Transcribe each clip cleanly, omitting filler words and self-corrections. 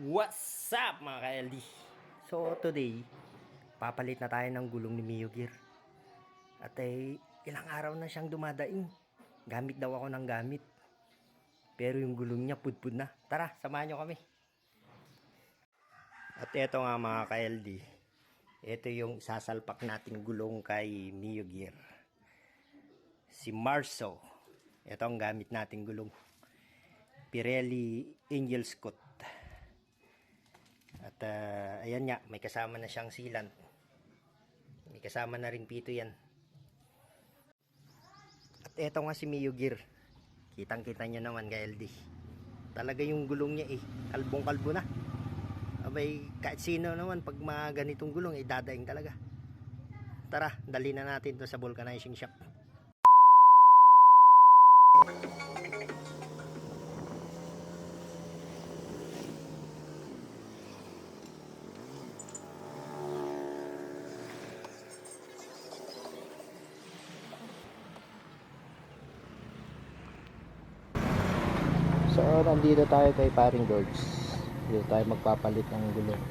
What's up mga ka-LD? So today, papalit na tayo ng gulong ni Mio Gear. At ilang araw na siyang dumadaing. Gamit daw ako ng gamit. Pero yung gulong niya pudpud na. Tara, samahan nyo kami. At eto nga mga ka-LD. Ito yung sasalpak nating gulong kay Mio Gear. Si Marso. Ito ang gamit nating gulong. Pirelli Angel Scott. At ayan nga, may kasama na siyang sealant. May kasama na ring pito yan. At eto nga si Mio Gear. Kitang-kita nyo naman ka LD. Talaga yung gulong niya kalbong-kalbo na. Abay, kahit sino naman pag mga ganitong gulong dadaing talaga. Tara, dali na natin to sa vulcanizing shop. So, nandito tayo kay Paring George. Dito tayo magpapalit ng gulong.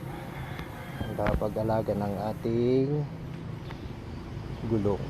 Ang kapag-alaga ng ating gulong.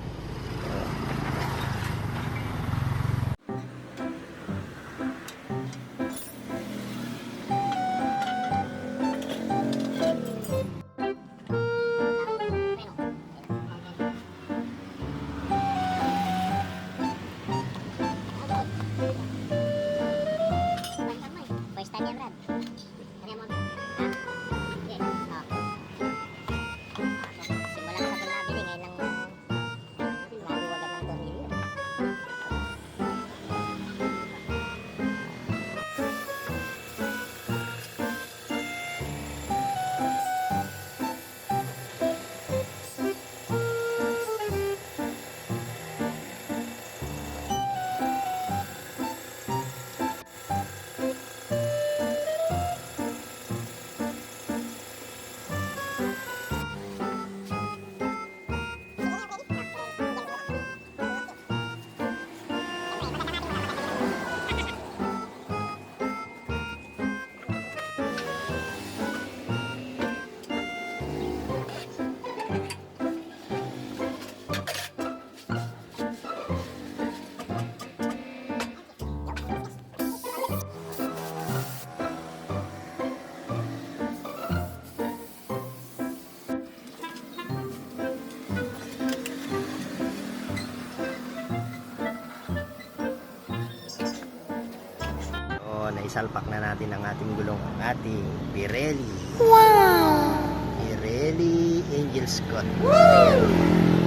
Naisalpak na natin ang ating gulong, ang ating Pirelli. Wow! Pirelli Angel Scott. Ayan,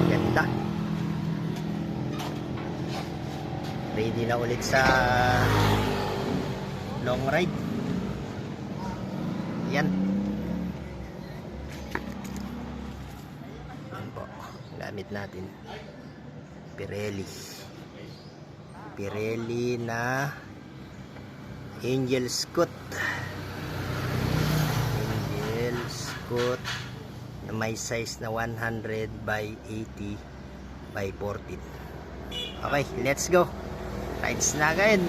ganda. Ready na ulit sa long ride. Yan. Yan po, gamit natin Pirelli. Pirelli na Angel Scott. Angel Scott na may size na 100 by 80 by 14. Okay, let's go. Rides na again.